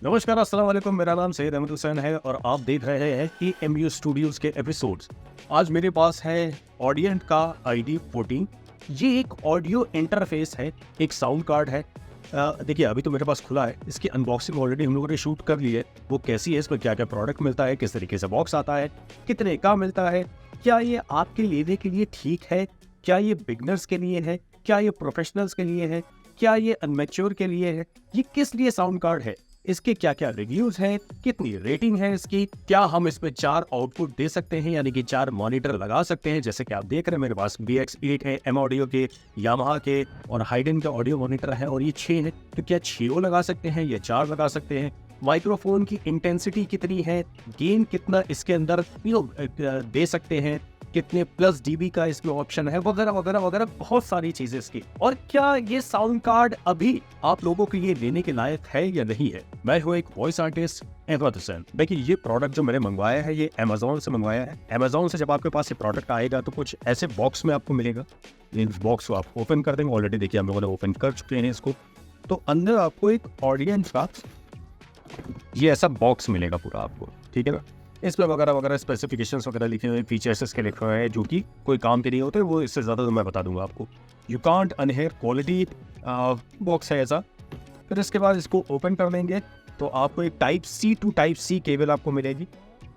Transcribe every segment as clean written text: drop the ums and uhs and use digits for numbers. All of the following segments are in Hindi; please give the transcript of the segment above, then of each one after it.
नमस्कार, अस्सलाम वालेकुम। मेरा नाम सैयद अहमद हुसैन है और आप देख रहे हैं EMU स्टूडियोज़ के एपिसोड्स। आज मेरे पास है ऑडिएंट का ID14। ये एक ऑडियो इंटरफेस है, एक साउंड कार्ड है। देखिए अभी तो मेरे पास खुला है, इसकी अनबॉक्सिंग ऑलरेडी हम लोगों ने शूट कर ली है। वो कैसी है, इसमें क्या क्या प्रोडक्ट मिलता है, किस तरीके से बॉक्स आता है, कितने का मिलता है, क्या ये आपके लेने के लिए ठीक है, क्या ये बिगनर्स के लिए है, क्या ये प्रोफेशनल्स के लिए है, क्या ये अनमेच्योर के लिए है, ये किस लिए साउंड कार्ड है, इसके क्या क्या रिव्यूज हैं, कितनी रेटिंग है इसकी, क्या हम इसमें 4 आउटपुट दे सकते हैं, यानी कि 4 मॉनिटर लगा सकते हैं। जैसे कि आप देख रहे हैं मेरे पास BX8 है, M ऑडियो के, यामाहा के और हाइडेन के ऑडियो मॉनिटर है और ये 6 है। तो क्या 6 लगा सकते हैं या 4 लगा सकते हैं? माइक्रोफोन की इंटेंसिटी कितनी है, गेन कितना इसके अंदर दे सकते हैं, कितने प्लस डीबी का इसमें ऑप्शन है, वगैरह वगैरह वगैरह, बहुत सारी चीजें इसकी। और क्या ये साउंड कार्ड अभी आप लोगों के लिए लेने के लायक है या नहीं है? मैं हूँ एक वॉइस आर्टिस्ट अहमद हुसैन। देखिए ये प्रोडक्ट जो मैंने मंगवाया है ये अमेजोन से मंगवाया है। अमेजोन से जब आपके पास ये प्रोडक्ट आएगा तो कुछ ऐसे बॉक्स में आपको मिलेगा। इस बॉक्स को आप ओपन कर देंगे, ऑलरेडी देखिए हम लोगों ने ओपन कर चुके हैं इसको। तो अंदर आपको एक ऑडियंस का ये ऐसा बॉक्स मिलेगा पूरा आपको, ठीक है ना। इसमें वगैरह वगैरह स्पेसिफिकेशंस वगैरह लिखे हुए हैं, फीचर्स इसके लिखे हुए हैं जो कि कोई काम के नहीं होते, वो इससे ज़्यादा तो मैं बता दूंगा आपको। यू कांट अनहेयर क्वालिटी बॉक्स है ऐसा। फिर इसके बाद इसको ओपन कर लेंगे तो आपको एक Type-C to Type-C केबल आपको मिलेगी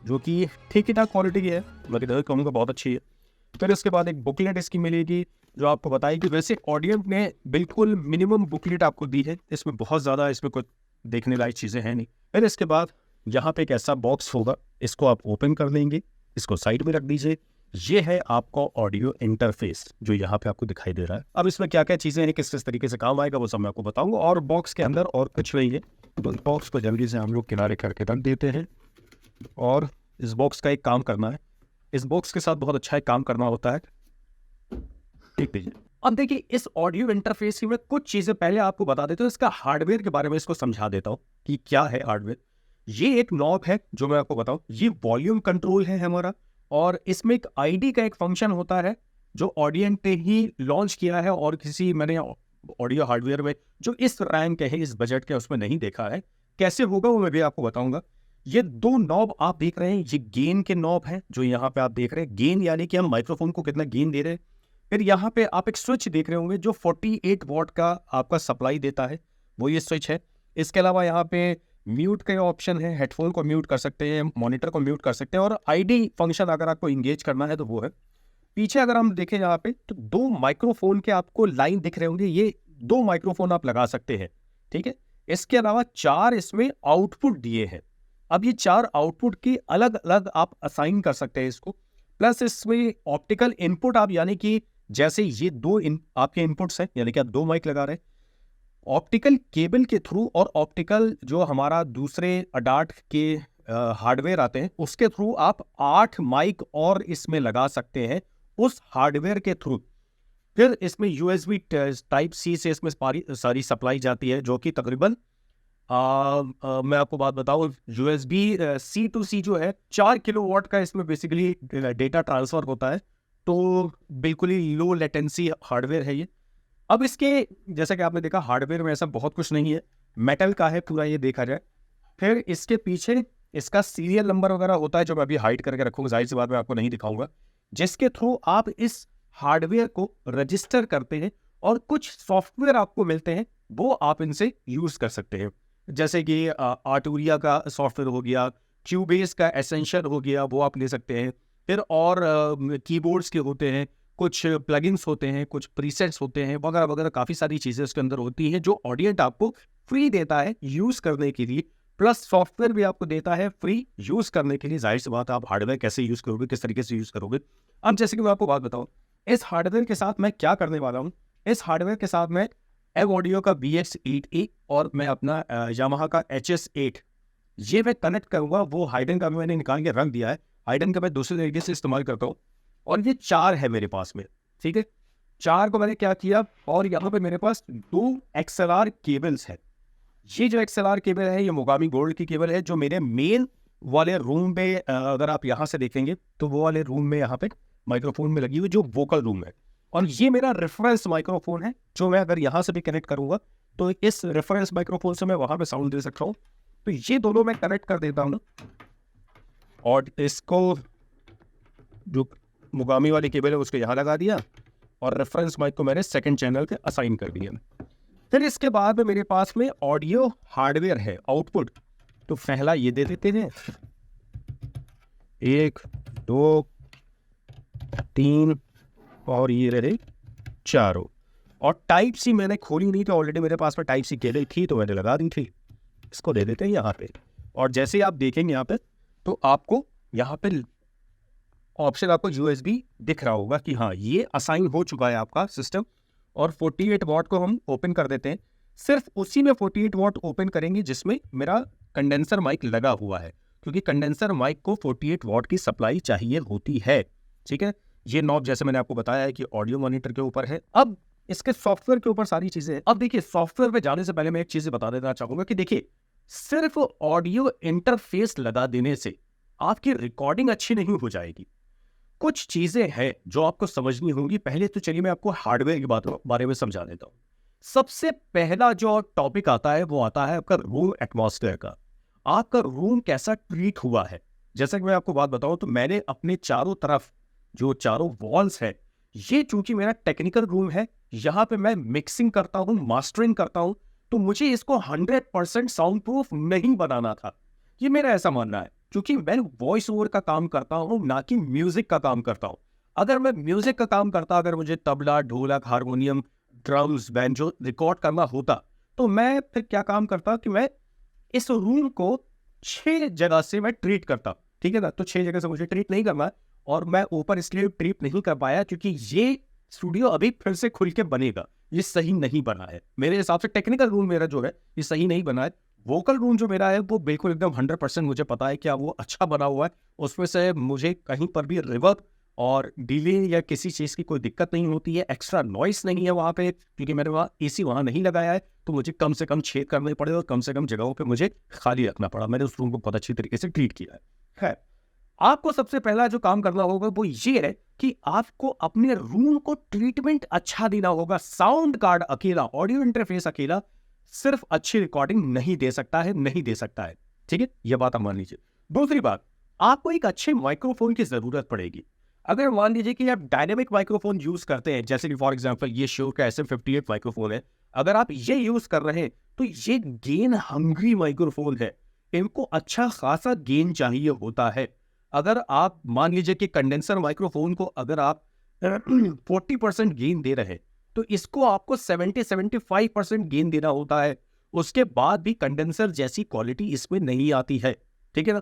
जो कि ठीक ही ठाक क्वालिटी की है, मतलब कहूँगा बहुत अच्छी है। फिर इसके बाद एक बुकलेट इसकी मिलेगी जो आपको बताएगी। वैसे ऑडियंस ने बिल्कुल मिनिमम बुकलेट आपको दी है, इसमें बहुत ज़्यादा इसमें कुछ देखने लायक चीज़ें हैं नहीं। फिर इसके बाद यहाँ पे एक ऐसा बॉक्स होगा, इसको आप ओपन कर लेंगे, इसको साइड में रख दीजिए। ये है आपका ऑडियो इंटरफेस जो यहाँ पे आपको दिखाई दे रहा है। अब इसमें क्या क्या चीज़ें हैं, किस किस तरीके से काम आएगा वो सब मैं आपको बताऊंगा। और बॉक्स के अंदर और कुछ नहीं है, तो इस बॉक्स को जल्दी से हम लोग किनारे करके रख देते हैं। और इस बॉक्स का एक काम करना है, इस बॉक्स के साथ बहुत अच्छा एक काम करना होता है, ठीक दीजिए। अब देखिए इस ऑडियो इंटरफेस की मैं कुछ चीज़ें पहले आपको बता देता हूँ, इसका हार्डवेयर के बारे में इसको समझा देता हूँ कि क्या है हार्डवेयर। ये एक नॉब है जो मैं आपको बताऊं, ये वॉल्यूम कंट्रोल है हमारा, और इसमें एक ID का एक फंक्शन होता है जो ऑडियंट ने ही लॉन्च किया है और किसी मैंने ऑडियो हार्डवेयर में जो इस रैंक के है, इस बजट के, उसमें नहीं देखा है। कैसे होगा वो मैं भी आपको बताऊंगा। ये 2 नॉब आप देख रहे हैं, ये गेन के नॉब हैं जो यहाँ पे आप देख रहे हैं। गेन यानी कि हम माइक्रोफोन को कितना गेन दे रहे हैं। फिर यहाँ पे आप एक स्विच देख रहे होंगे जो 48 वॉट का आपका सप्लाई देता है, वो ये स्विच है। इसके अलावा यहाँ पे म्यूट का ऑप्शन है, हेडफोन को म्यूट कर सकते हैं, मॉनिटर को म्यूट कर सकते हैं, और ID फंक्शन अगर आपको इंगेज करना है तो वो है। पीछे अगर हम देखें यहाँ पे तो 2 माइक्रोफोन के आपको लाइन दिख रहे होंगे, ये 2 माइक्रोफोन आप लगा सकते हैं, ठीक है। इसके अलावा 4 इसमें आउटपुट दिए हैं। अब ये 4 आउटपुट की अलग अलग आप असाइन कर सकते हैं इसको। प्लस इसमें ऑप्टिकल इनपुट आप, यानी कि जैसे ये 2 आपके इनपुट्स हैं, यानी कि आप 2 माइक लगा रहे हैं, ऑप्टिकल केबल के थ्रू और ऑप्टिकल जो हमारा दूसरे अडाट के हार्डवेयर आते हैं उसके थ्रू आप 8 माइक और इसमें लगा सकते हैं उस हार्डवेयर के थ्रू। फिर इसमें USB Type-C से इसमें सारी सप्लाई जाती है जो कि तकरीबन मैं आपको बात बताऊं, USB-C to C जो है 4 किलोवाट का इसमें बेसिकली डेटा ट्रांसफर होता है। तो बिल्कुल ही लो लेटेंसी हार्डवेयर है ये। अब इसके जैसा कि आपने देखा हार्डवेयर में ऐसा बहुत कुछ नहीं है, मेटल का है पूरा ये देखा जाए। फिर इसके पीछे इसका सीरियल नंबर वगैरह होता है जो मैं अभी हाइड करके रखूंगा, जाहिर सी बात मैं आपको नहीं दिखाऊंगा, जिसके थ्रू आप इस हार्डवेयर को रजिस्टर करते हैं और कुछ सॉफ्टवेयर आपको मिलते हैं वो आप इनसे यूज कर सकते हैं। जैसे कि आर्टूरिया का सॉफ्टवेयर हो गया, क्यूबेस का एसेंशियल हो गया, वो आप ले सकते हैं। फिर और कीबोर्ड्स के होते हैं, कुछ प्लगइन्स होते हैं, कुछ प्रीसेट्स होते हैं, वगैरह वगैरह, काफ़ी सारी चीज़ें उसके अंदर होती हैं जो ऑडियंट आपको फ्री देता है यूज़ करने के लिए। प्लस सॉफ्टवेयर भी आपको देता है फ्री यूज़ करने के लिए। जाहिर सी बात है आप हार्डवेयर कैसे यूज़ करोगे, किस तरीके से यूज़ करोगे। अब जैसे कि मैं आपको बात बताऊँ, इस हार्डवेयर के साथ मैं क्या करने वाला हूँ। इस हार्डवेयर के साथ मैं M ऑडियो का BX8A और मैं अपना यामाहा का HS8 ये मैं कनेक्ट करूँगा। वो हाइडेन का भी मैंने निकाल के रख दिया है, हाइडेन का मैं दूसरे तरीके से इस्तेमाल करता हूँ। और ये 4 है मेरे पास में, ठीक है। 4 को मैंने क्या किया, और यहाँ पे मेरे पास 2 XLR केबल्स है। ये जो XLR केबल है ये मोगामी गोल्ड की केबल है जो मेरे मेन वाले रूम पे अगर आप यहाँ से देखेंगे तो वो वाले रूम में यहाँ पे माइक्रोफोन में लगी हुई जो वोकल रूम है। और ये मेरा रेफरेंस माइक्रोफोन है जो मैं अगर यहाँ से भी कनेक्ट करूँगा तो इस रेफरेंस माइक्रोफोन से मैं वहाँ पे साउंड दे सकता हूँ। तो ये दोनों मैं कनेक्ट कर देता हूँ और इसको जो मुगामी वाली केबल है उसको यहाँ लगा दिया और रेफरेंस माइक को मैंने सेकंड चैनल पे असाइन कर दिया। फिर इसके बाद में मेरे पास में ऑडियो हार्डवेयर है आउटपुट, तो पहला ये दे देते हैं 1 2 3 और ये रहे 4। और टाइप सी मैंने खोली नहीं, तो ऑलरेडी मेरे पास में टाइप सी केबल थी तो मैंने लगा दी थी। इसको दे देते हैं यहाँ पे और जैसे आप देखेंगे यहाँ पे तो आपको यहाँ पे ऑप्शन आपको USB दिख रहा होगा कि हाँ ये असाइन हो चुका है आपका सिस्टम। और 48 वॉट को हम ओपन कर देते हैं। सिर्फ उसी में 48 वॉट ओपन करेंगे जिसमें मेरा कंडेंसर माइक लगा हुआ है, क्योंकि कंडेंसर माइक को 48 वॉट की सप्लाई चाहिए होती है। ठीक है, ये नॉब जैसे मैंने आपको बताया है कि ऑडियो मॉनिटर के ऊपर है। अब इसके सॉफ्टवेयर के ऊपर सारी चीजें हैं। अब देखिए, सॉफ्टवेयर पे जाने से पहले मैं एक चीज बता देना चाहूंगा कि देखिए, सिर्फ ऑडियो इंटरफेस लगा देने से आपकी रिकॉर्डिंग अच्छी नहीं हो जाएगी। कुछ चीजें हैं जो आपको समझनी होंगी। पहले तो चलिए मैं आपको हार्डवेयर की बारे में समझा देता हूं। सबसे पहला जो टॉपिक आता है वो आता है आपका रूम एटमॉस्फेयर का। आपका रूम कैसा ट्रीट हुआ है। जैसा कि मैं आपको बात बताऊं तो मैंने अपने चारों तरफ जो चारों वॉल्स है, ये चूंकि मेरा टेक्निकल रूम है, यहाँ पे मैं मिक्सिंग करता हूँ, मास्टरिंग करता हूँ, तो मुझे इसको 100% साउंड प्रूफ नहीं बनाना था। ये मेरा ऐसा मानना है, क्योंकि मैं वॉइस ओवर का काम करता हूँ, ना कि म्यूजिक का काम करता हूँ। अगर मैं म्यूजिक का काम करता, अगर मुझे तबला, ढोलक, हारमोनियम, ड्रम्स, बैंजो रिकॉर्ड करना होता, तो मैं फिर क्या काम करता कि मैं इस रूम को 6 जगह से मैं ट्रीट करता। ठीक है ना, तो 6 जगह से मुझे ट्रीट नहीं करना है और मैं ऊपर इसलिए ट्रीट नहीं कर पाया क्योंकि ये स्टूडियो अभी फिर से खुल के बनेगा। ये सही नहीं बना है मेरे हिसाब से। टेक्निकल रूम मेरा जो है ये सही नहीं बना है। वोकल रूम जो मेरा है वो बिल्कुल एकदम 100% मुझे पता है क्या वो अच्छा बना हुआ है। उसमें से मुझे कहीं पर भी रिवर्ब और डिले या किसी चीज़ की कोई दिक्कत नहीं होती है। एक्स्ट्रा नॉइस नहीं है वहाँ पे, क्योंकि मैंने वहाँ AC वहाँ नहीं लगाया है, तो मुझे कम से कम छेद करने पड़े और कम से कम जगहों पे मुझे खाली रखना पड़ा। मैंने उस रूम को बहुत अच्छी तरीके से ट्रीट किया है। आपको सबसे पहला जो काम करना होगा वो ये है कि आपको अपने रूम को ट्रीटमेंट अच्छा देना होगा। साउंड कार्ड अकेला, ऑडियो इंटरफेस अकेला सिर्फ अच्छी रिकॉर्डिंग नहीं दे सकता है। ठीक है, यह बात आप मान लीजिए। दूसरी बात, आपको एक अच्छे माइक्रोफोन की जरूरत पड़ेगी। अगर मान लीजिए कि आप डायनेमिक माइक्रोफोन यूज करते हैं, जैसे कि फॉर एग्जांपल ये श्योर का SM58 माइक्रोफोन है, अगर आप ये यूज कर रहे हैं तो ये गेन हंग्री माइक्रोफोन है। इनको अच्छा खासा गेन चाहिए होता है। अगर आप मान लीजिए कि कंडेंसर माइक्रोफोन को अगर आप 40% गेन दे रहे हैं, तो इसको आपको 70-75% गेन देना होता है। उसके बाद भी कंडेंसर जैसी क्वालिटी इसमें नहीं आती है। ठीक है ना,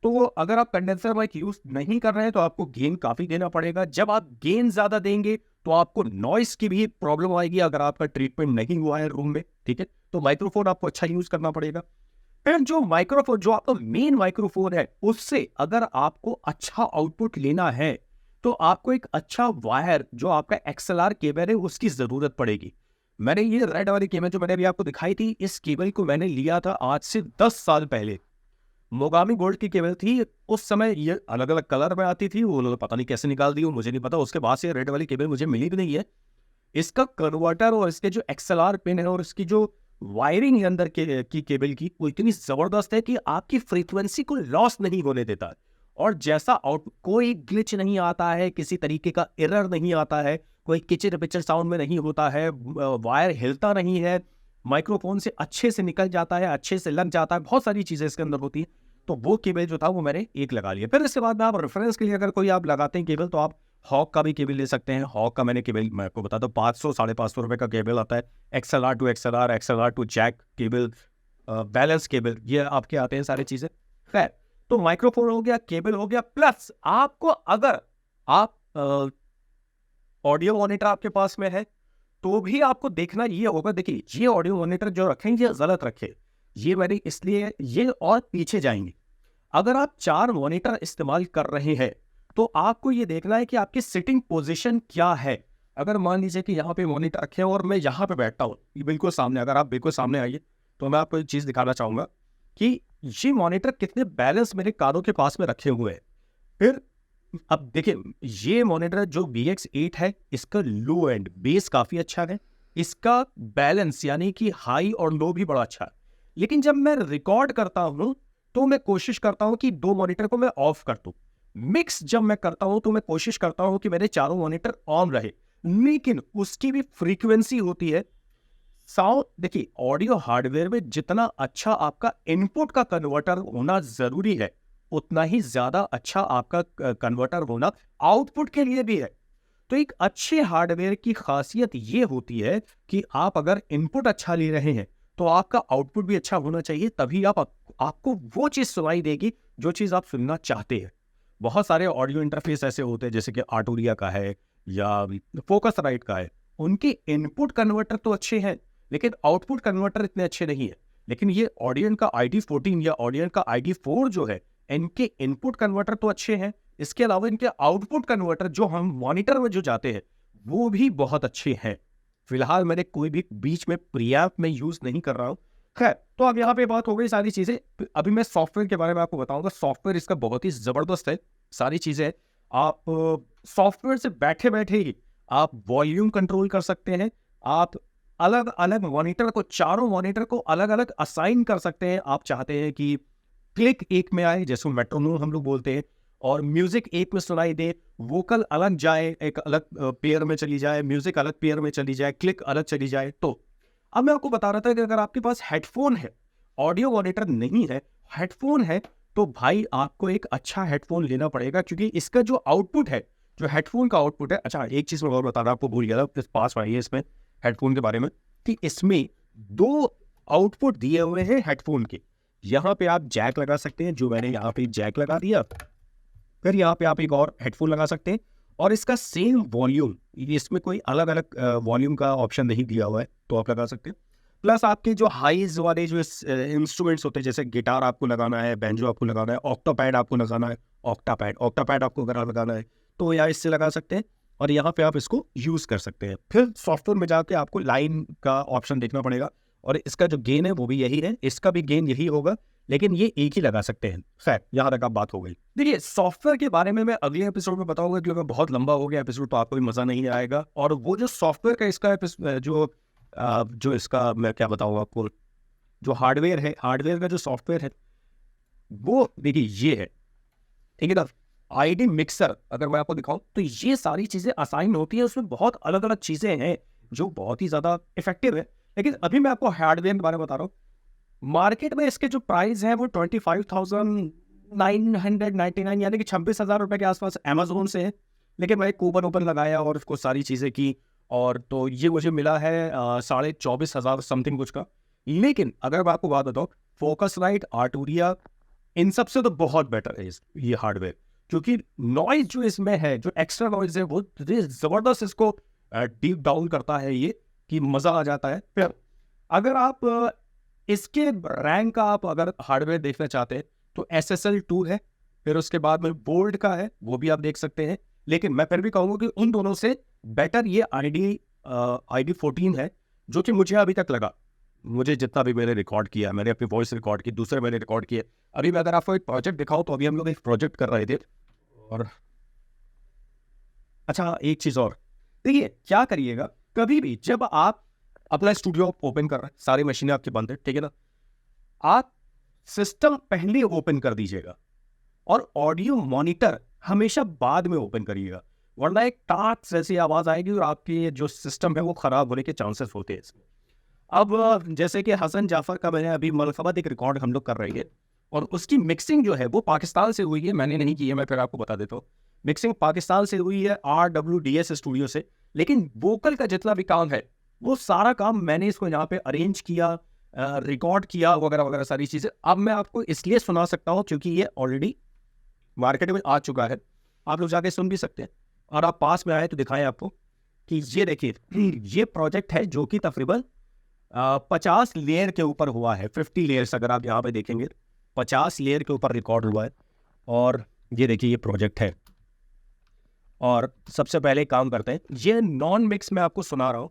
तो अगर आप कंडेंसर माइक यूज नहीं कर रहे हैं तो आपको गेन काफी देना पड़ेगा। जब आप गेन ज्यादा देंगे तो आपको नॉइस की भी प्रॉब्लम आएगी अगर आपका ट्रीटमेंट नहीं हुआ है रूम में। ठीक है, तो माइक्रोफोन आपको अच्छा यूज करना पड़ेगा। फिर जो माइक्रोफोन, जो आपका मेन माइक्रोफोन है, उससे अगर आपको अच्छा आउटपुट लेना है तो आपको एक अच्छा वायर, जो आपका XLR केबल है, उसकी जरूरत पड़ेगी। मैंने ये रेड वाली केबल जो मैंने अभी आपको दिखाई थी, इस केबल को मैंने लिया था आज से 10 साल पहले। मोगामी गोल्ड की केबल थी। उस समय ये अलग अलग कलर में आती थी, वो लोग पता नहीं कैसे निकाल दी, मुझे नहीं पता। उसके बाद से रेड वाली केबल मुझे मिली भी नहीं है। इसका कन्वर्टर और इसके जो XLR पिन है और इसकी जो वायरिंग है अंदर की केबल की, वो इतनी जबरदस्त है कि आपकी फ्रीक्वेंसी को लॉस नहीं होने देता है। और जैसा आउट, कोई ग्लिच नहीं आता है, किसी तरीके का एरर नहीं आता है, कोई किचर पिचर साउंड में नहीं होता है, वायर हिलता नहीं है, माइक्रोफोन से अच्छे से निकल जाता है, अच्छे से लग जाता है, बहुत सारी चीजें इसके अंदर होती है। तो वो केबल जो था वो मैंने एक लगा लिया। फिर इसके बाद में आप रेफरेंस के लिए अगर कोई आप लगाते हैं केबल, तो आप हॉक का भी केबल ले सकते हैं। हॉक का मैंने केबल, मैं आपको बता दूं, 500-550 रुपए का केबल आता है। XLR to XLR, XLR to jack cable, balance cable, ये आपके आते हैं सारी चीजें। खैर, तो माइक्रोफोन हो गया, केबल हो गया, प्लस आपको अगर आप ऑडियो मॉनिटर आपके पास में है तो भी आपको देखना ये होगा। देखिए, ये ऑडियो मॉनिटर जो रखेंगे ये गलत रखे, ये मैंने इसलिए, ये और पीछे जाएंगे। अगर आप 4 मॉनिटर इस्तेमाल कर रहे हैं तो आपको ये देखना है कि आपकी सिटिंग पोजीशन क्या है। अगर मान लीजिए कि यहाँ पे मॉनिटर रखे और मैं यहाँ पे बैठता हूँ, ये बिल्कुल सामने, अगर आप बिल्कुल सामने आइए तो मैं आपको एक चीज़ दिखाना चाहूँगा कि ये मॉनिटर कितने बैलेंस मेरे कानों के पास में रखे हुए हैं। फिर अब देखिए, ये मॉनिटर जो BX8 है, इसका लो एंड बेस काफ़ी अच्छा है, इसका बैलेंस यानी कि हाई और लो भी बड़ा अच्छा है। लेकिन जब मैं रिकॉर्ड करता हूं तो मैं कोशिश करता हूं कि 2 मॉनिटर को मैं ऑफ कर दूं। मिक्स जब मैं करता हूं तो मैं कोशिश करता हूं कि मेरे चारों मॉनिटर ऑन रहे, लेकिन उसकी भी फ्रीक्वेंसी होती है। साउंड देखिए, ऑडियो हार्डवेयर में जितना अच्छा आपका इनपुट का कन्वर्टर होना जरूरी है, उतना ही ज्यादा अच्छा आपका कन्वर्टर होना आउटपुट के लिए भी है। तो एक अच्छे हार्डवेयर की खासियत ये होती है कि आप अगर इनपुट अच्छा ले रहे हैं तो आपका आउटपुट भी अच्छा होना चाहिए, तभी आपको वो चीज सुनाई देगी जो चीज आप सुनना चाहते हैं। बहुत सारे ऑडियो इंटरफेस ऐसे होते हैं जैसे कि आर्टूरिया का है या फोकस राइट का है, उनके इनपुट कन्वर्टर तो अच्छे हैं लेकिन आउटपुट कन्वर्टर इतने अच्छे नहीं है। लेकिन ये ऑडियन का ID14 या ऑडियन का ID4 जो है, इनके इनपुट कन्वर्टर तो अच्छे हैं, इसके अलावा इनके आउटपुट कन्वर्टर जो हम मॉनिटर में जो जाते हैं वो भी बहुत अच्छे हैं। फिलहाल मैंने कोई भी बीच में प्रीएम्प में यूज नहीं कर रहा हूँ। खैर, तो अब यहाँ पे बात हो गई सारी चीजें। अभी मैं सॉफ्टवेयर के बारे में आपको बताऊंगा। सॉफ्टवेयर इसका बहुत ही जबरदस्त है। सारी चीजें आप सॉफ्टवेयर से बैठे बैठे ही आप वॉल्यूम कंट्रोल कर सकते हैं। आप अलग अलग मॉनिटर को, चारों मॉनिटर को अलग अलग असाइन कर सकते हैं। आप चाहते हैं कि क्लिक एक में आए, जैसे मेट्रोनोम हम लोग बोलते हैं, और म्यूजिक एक में सुनाई दे, वोकल अलग जाए, एक अलग पेयर में चली जाए, म्यूजिक अलग पेयर में चली जाए, क्लिक अलग चली जाए। तो अब मैं आपको बता रहा था कि अगर आपके पास हेडफोन है, ऑडियो मॉनिटर नहीं है, हेडफोन है, तो भाई आपको एक अच्छा हेडफोन लेना पड़ेगा, क्योंकि इसका जो आउटपुट है, जो हेडफोन का आउटपुट है। अच्छा, एक चीज मैं और बता रहा, आपको भूल गया था पास में, इसमें हेडफोन के बारे में, कि इसमें 2 आउटपुट दिए हुए हैं हेडफोन के। यहाँ पे आप जैक लगा सकते हैं, जो मैंने यहाँ पे जैक लगा दिया। फिर यहाँ पे आप एक और हेडफोन लगा सकते हैं, और इसका सेम वॉल्यूम, इसमें कोई अलग अलग वॉल्यूम का ऑप्शन नहीं दिया हुआ है, तो आप लगा सकते हैं। प्लस आपके जो हाइज वाले जो इंस्ट्रूमेंट्स होते हैं, जैसे गिटार आपको लगाना है, बैंजो आपको लगाना है, ऑक्टापैड आपको लगाना है, ऑक्टापैड आपको अगर लगाना है तो या इससे लगा सकते हैं, और यहाँ पे आप इसको यूज कर सकते हैं। फिर सॉफ्टवेयर में जाके आपको लाइन का ऑप्शन देखना पड़ेगा, और इसका जो गेन है वो भी यही है, इसका भी गेन यही होगा, लेकिन ये एक ही लगा सकते हैं। खैर, यहाँ तक आप बात हो गई। देखिए, सॉफ्टवेयर के बारे में मैं अगले एपिसोड में बताऊंगा, क्योंकि बहुत लंबा हो गया एपिसोड, तो आपको भी मजा नहीं आएगा। और वो जो सॉफ्टवेयर का इसका जो इसका मैं क्या बताऊँ आपको, जो हार्डवेयर है, हार्डवेयर का जो सॉफ्टवेयर है वो देखिए ये है, ठीक है ना। ID मिक्सर अगर मैं आपको दिखाऊं तो ये सारी चीजें असाइन होती है, उसमें बहुत अलग अलग चीजें हैं जो बहुत ही ज्यादा इफेक्टिव है। लेकिन अभी मैं आपको हार्डवेयर के बारे में बता रहा हूँ। मार्केट में इसके जो प्राइस है वो 25,999, यानी कि 26,000 रुपए के आसपास अमेजोन से है। लेकिन मैं कूपन ओपन लगाया और उसको सारी चीजें की, और तो ये मुझे मिला है 24,500 समथिंग कुछ का। लेकिन अगर मैं आपको बात बताऊँ, फोकस लाइट, आर्टूरिया, इन सबसे तो बहुत बेटर है ये हार्डवेयर, क्योंकि नॉइज जो इसमें है, जो एक्स्ट्रा नॉइज है, वो जबरदस्त इसको डीप डाउन करता है, ये कि मजा आ जाता है। फिर अगर आप इसके रैंक का आप अगर हार्डवेयर देखना चाहते हैं तो SSL2 है, फिर उसके बाद में बोल्ट का है, वो भी आप देख सकते हैं। लेकिन मैं फिर भी कहूँगा कि उन दोनों से बेटर ये ID14 है, जो कि मुझे अभी तक लगा। मुझे जितना भी मैंने रिकॉर्ड किया, मैंने अपनी वॉइस रिकॉर्ड की, दूसरे मैंने रिकॉर्ड किए। अभी मैं अगर आपको एक प्रोजेक्ट दिखाऊं तो अभी हम लोग एक प्रोजेक्ट कर रहे थे। और अच्छा, एक चीज और देखिए, क्या करिएगा, कभी भी जब आप अपना स्टूडियो ओपन कर रहे हैं, सारी मशीनें आपकी बंद है, ठीक है ना, आप सिस्टम पहले ओपन कर दीजिएगा और ऑडियो मॉनिटर हमेशा बाद में ओपन करिएगा, वरना एक टाट जैसी आवाज आएगी और आपकी जो सिस्टम है वो खराब होने के चांसेस होते हैं इसमें। अब जैसे कि हसन जाफर का मैंने अभी मलखबत एक रिकॉर्ड हम लोग कर रहे हैं, और उसकी मिक्सिंग जो है वो पाकिस्तान से हुई है, मैंने नहीं की है, मैं फिर आपको बता देता हूँ। मिक्सिंग पाकिस्तान से हुई है, RWDS स्टूडियो से। लेकिन वोकल का जितना भी काम है वो सारा काम मैंने इसको यहाँ पे अरेंज किया, रिकॉर्ड किया, वगैरह वगैरह सारी चीज़ें। अब मैं आपको इसलिए सुना सकता हूँ क्योंकि ये ऑलरेडी मार्केट में आ चुका है, आप लोग जाके सुन भी सकते हैं। और आप पास में आए तो दिखाएं आपको कि ये देखिए, ये प्रोजेक्ट है जो कि तकरीबन 50 लेयर के ऊपर हुआ है। 50 लेयर्स अगर आप यहाँ पे देखेंगे, 50 लेयर के ऊपर रिकॉर्ड हुआ है। और ये देखिए, ये प्रोजेक्ट है। और सबसे पहले काम करते हैं, ये नॉन मिक्स में आपको सुना रहा हूँ।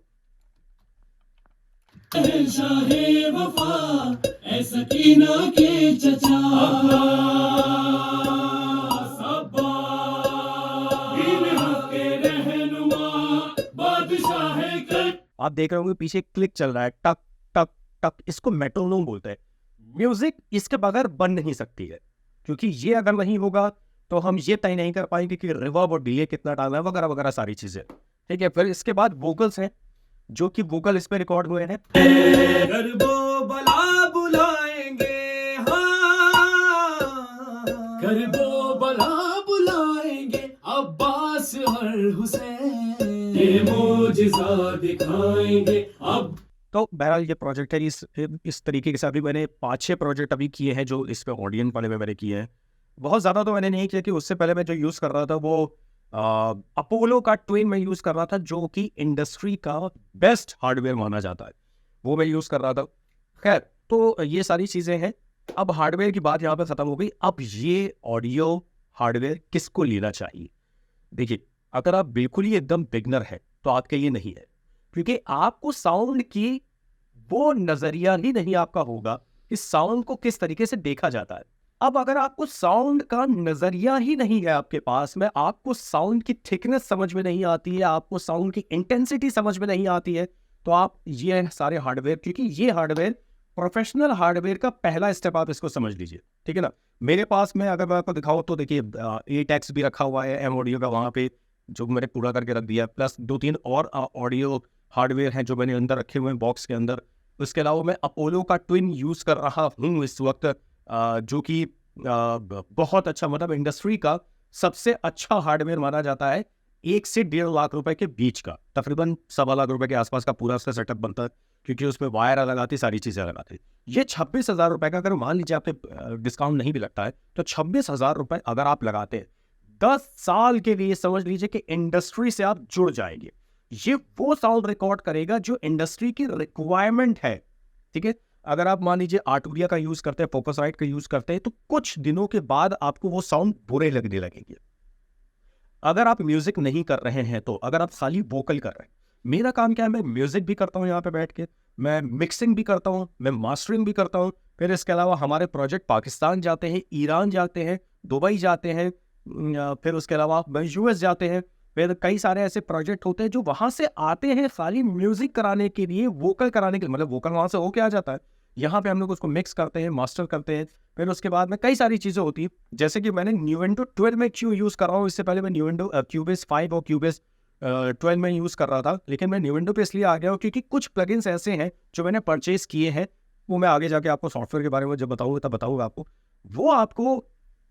आप देख रहे होंगे पीछे क्लिक चल रहा है, टक टक टक, इसको मेट्रोनोम बोलते हैं। म्यूजिक इसके बगैर बन नहीं सकती है, क्योंकि ये अगर नहीं होगा तो हम ये तय नहीं कर पाएंगे कि रिवर्ब और डिले कितना डालना है, वगैरह वगैरह सारी चीजें। ठीक है, फिर इसके बाद वोकल्स हैं, जो कि वोकल इस पे रिकॉर्ड हुए हैं। घर वो बला बुलाएंगे, हाँ घर वो बला बुलाएंगे, अब्बास और हुसैन ये मोजिज़ा दिखाएंगे अब। तो बहरहाल ये प्रोजेक्ट है, इस तरीके से अभी मैंने 5-6 प्रोजेक्ट अभी किए हैं जो इस पे ऑडियंस वाले में मैंने किए हैं। बहुत ज़्यादा तो मैंने नहीं किया, कि उससे पहले मैं जो यूज़ कर रहा था वो अपोलो का ट्विन मैं यूज़ कर रहा था, जो कि इंडस्ट्री का बेस्ट हार्डवेयर माना जाता है, वो मैं यूज़ कर रहा था। खैर, तो ये सारी चीज़ें हैं। अब हार्डवेयर की बात यहाँ पर ख़त्म हो गई। अब ये ऑडियो हार्डवेयर किसको लेना चाहिए? देखिए, अगर आप बिल्कुल ही एकदम बिगनर है तो आपके लिए नहीं है, क्योंकि आपको साउंड की वो नजरिया ही नहीं आपका होगा कि साउंड को किस तरीके से देखा जाता है। अब अगर आपको साउंड का नजरिया ही नहीं है आपके पास में, आपको साउंड की थिकनेस समझ में नहीं आती है, आपको साउंड की इंटेंसिटी समझ में नहीं आती है, तो आप ये सारे हार्डवेयर, क्योंकि ये हार्डवेयर प्रोफेशनल हार्डवेयर का पहला स्टेप, आप इसको समझ लीजिए। ठीक है ना, मेरे पास में अगर मैं आपको दिखाऊं तो देखिए, A-Tex भी रखा हुआ है एम ऑडियो का वहाँ पे, जो मैंने पूरा करके रख दिया, प्लस 2-3 और ऑडियो हार्डवेयर हैं जो मैंने अंदर रखे हुए हैं बॉक्स के अंदर। उसके अलावा मैं अपोलो का ट्विन यूज़ कर रहा हूँ इस वक्त, जो कि बहुत अच्छा, मतलब इंडस्ट्री का सबसे अच्छा हार्डवेयर माना जाता है। 1 से 1.5 लाख रुपए के बीच का, तकरीबन 1.25 लाख रुपए के आसपास का पूरा उसका सेटअप बनता है, क्योंकि उसमें वायर अलग आती, सारी चीज़ें अलग आती। ये 26,000 रुपए का, अगर मान लीजिए आपने डिस्काउंट नहीं भी लगता है, तो 26,000 रुपए अगर आप लगाते हैं 10 साल के लिए, समझ लीजिए कि इंडस्ट्री से आप जुड़ जाएंगे। ये वो साउंड रिकॉर्ड करेगा जो इंडस्ट्री की रिक्वायरमेंट है। ठीक है, अगर आप मान लीजिए आर्टूरिया का यूज करते हैं, फोकसराइट का यूज करते हैं, तो कुछ दिनों के बाद आपको वो साउंड बुरे लगने लगेंगे। अगर आप म्यूजिक नहीं कर रहे हैं, तो अगर आप खाली वोकल कर रहे हैं, मेरा काम क्या है, मैं म्यूजिक भी करता हूँ यहाँ पे बैठ के, मैं मिक्सिंग भी करता हूँ, मैं मास्टरिंग भी करता हूँ। फिर इसके अलावा हमारे प्रोजेक्ट पाकिस्तान जाते हैं, ईरान जाते हैं, दुबई जाते हैं, फिर उसके अलावा यूएस जाते हैं। फिर कई सारे ऐसे प्रोजेक्ट होते हैं जो वहां से आते हैं खाली म्यूजिक कराने के लिए, वोकल कराने के लिए, मतलब वोकल वहां से होके आ जाता है, यहाँ पे हम लोग उसको मिक्स करते हैं, मास्टर करते हैं। फिर उसके बाद में कई सारी चीजें होती है, जैसे कि मैंने न्यूवेंडो 12 में क्यों यूज कर रहा हूँ, इससे पहले मैं न्यूवेंडो क्यूबेस 5 और क्यूबेस 12 में यूज कर रहा था, लेकिन मैं न्यूवेंडो पे इसलिए आ गया हूँ क्योंकि कुछ प्लगइन्स ऐसे हैं जो मैंने परचेज किए हैं, वो मैं आगे जाके आपको सॉफ्टवेयर के बारे में जब बताऊंगा तब बताऊंगा आपको। वो आपको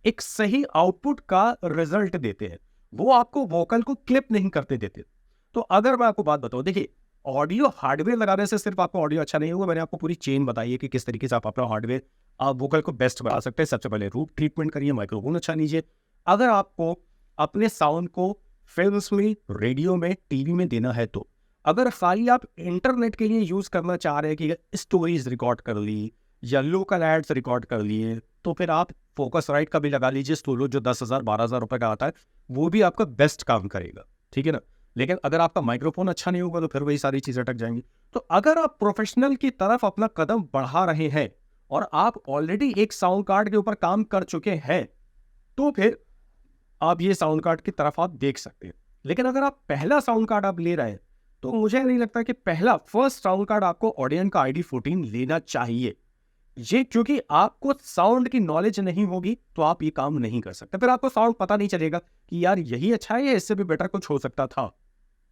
एक सही आउटपुट का रिजल्ट देते हैं, वो आपको वोकल को क्लिप नहीं करते देते। तो अगर मैं आपको बात बताऊं, देखिए, ऑडियो हार्डवेयर लगाने से सिर्फ आपको ऑडियो अच्छा नहीं होगा, मैंने आपको पूरी चेन बताई है कि किस तरीके से आप अपना हार्डवेयर, आप वोकल को बेस्ट बना सकते हैं। सबसे पहले रूट ट्रीटमेंट करिए, माइक्रोफोन अच्छा लीजिए। अगर आपको अपने साउंड को फिल्म्स में, रेडियो में, टीवी में देना है, तो अगर खाली आप इंटरनेट के लिए यूज करना चाह रहे हैं कि स्टोरीज रिकॉर्ड कर ली या लोकल एड्स रिकॉर्ड कर लिए, तो फिर आप फोकसराइट का भी लगा लीजिए सोलो, जो 10,000 12,000 रुपए का आता है, वो भी आपका बेस्ट काम करेगा। ठीक है ना, लेकिन अगर आपका माइक्रोफोन अच्छा नहीं होगा तो फिर वही सारी चीजें अटक जाएंगी। तो अगर आप प्रोफेशनल की तरफ अपना कदम बढ़ा रहे हैं और आप ऑलरेडी एक साउंड कार्ड के ऊपर काम कर चुके हैं, तो फिर आप ये साउंड कार्ड की तरफ आप देख सकते हैं। लेकिन अगर आप पहला साउंड कार्ड आप ले रहे हैं, तो मुझे नहीं लगता कि फर्स्ट साउंड कार्ड आपको ऑडियन का ID14 लेना चाहिए। ये क्योंकि आपको साउंड की नॉलेज नहीं होगी तो आप ये काम नहीं कर सकते, फिर आपको साउंड पता नहीं चलेगा कि यार यही अच्छा है या इससे भी बेटर कुछ हो सकता था।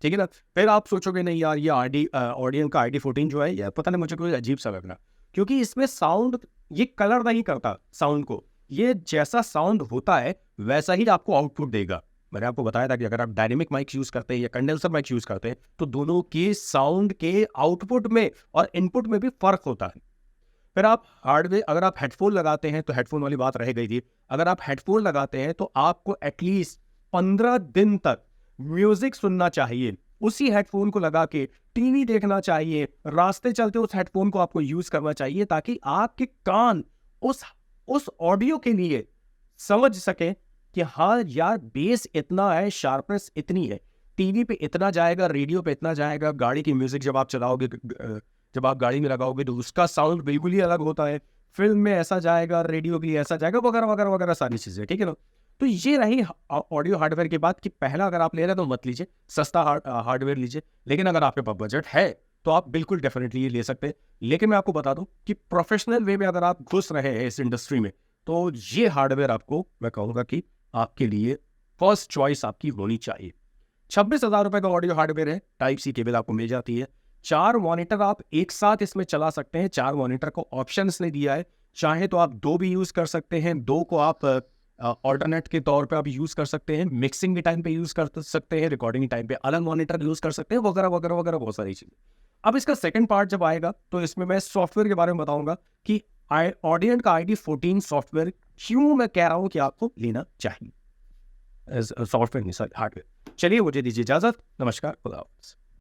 ठीक है ना, फिर आप सोचोगे नहीं यार, ये ऑडियन का ID14 जो है, ये पता नहीं मुझे कोई अजीब सा लग रहा, क्योंकि इसमें साउंड, ये कलर नहीं करता साउंड को, ये जैसा साउंड होता है वैसा ही आपको आउटपुट देगा। मैंने आपको बताया था कि अगर आप डायनेमिक माइक यूज करते हैं या कंडेंसर माइक यूज करते हैं, तो दोनों के साउंड के आउटपुट में और इनपुट में भी फर्क होता है। फिर आप हार्डवेयर, अगर आप हेडफोन लगाते हैं, तो हेडफोन वाली बात रह गई थी, अगर आप हेडफोन लगाते हैं तो आपको एटलीस्ट 15 दिन तक म्यूजिक सुनना चाहिए, उसी हेडफोन को लगा के टीवी देखना चाहिए, रास्ते चलते उस हेडफोन को आपको यूज करना चाहिए, ताकि आपके कान उस ऑडियो के लिए समझ सके कि हाँ यार, बेस इतना है, शार्पनेस इतनी है, टीवी पे इतना जाएगा, रेडियो पे इतना जाएगा, गाड़ी की म्यूजिक जब आप चलाओगे, जब आप गाड़ी में लगाओगे तो उसका साउंड बिल्कुल ही अलग होता है, फिल्म में ऐसा जाएगा, रेडियो भी ऐसा जाएगा, वगैरह वगैरह वगैरह सारी चीजें। ठीक है ना, तो ये रही ऑडियो हार्डवेयर की बात कि पहला अगर आप ले रहे हैं तो मत लीजिए, सस्ता हार्डवेयर लीजिए। लेकिन अगर आपके पास बजट है तो आप बिल्कुल डेफिनेटली ये ले सकते हैं। लेकिन मैं आपको बता दूं कि प्रोफेशनल वे में अगर आप घुस रहे हैं इस इंडस्ट्री में, तो ये हार्डवेयर आपको मैं कहूँगा कि आपके लिए फर्स्ट चॉइस आपकी होनी चाहिए। 26,000 रुपये का ऑडियो हार्डवेयर है, टाइप सी केबल आपको मिल जाती है, 4 मॉनिटर आप एक साथ इसमें चला सकते हैं। 4 मॉनिटर को ऑप्शन इसने दिया है, चाहे तो आप 2 भी यूज़ कर सकते हैं, 2 को आप ऑल्टरनेट के तौर पे आप यूज़ कर सकते हैं, मिक्सिंग के टाइम पे यूज़ कर सकते हैं, रिकॉर्डिंग के टाइम पे अलग मॉनिटर यूज़ कर सकते हैं, वगैरह वगैरह वगैरह बहुत सारी चीज़ें। अब इसका सेकंड पार्ट जब आएगा तो इसमें मैं सॉफ्टवेयर के बारे में बताऊंगा कि ऑडियंट का ID14 सॉफ्टवेयर क्यों मैं कह रहा हूं कि आपको लेना चाहिए। सॉफ्टवेयर नहीं, सॉरी हार्डवेयर। चलिए मुझे दीजिए इजाजत, नमस्कार, खुदा हाफिज़।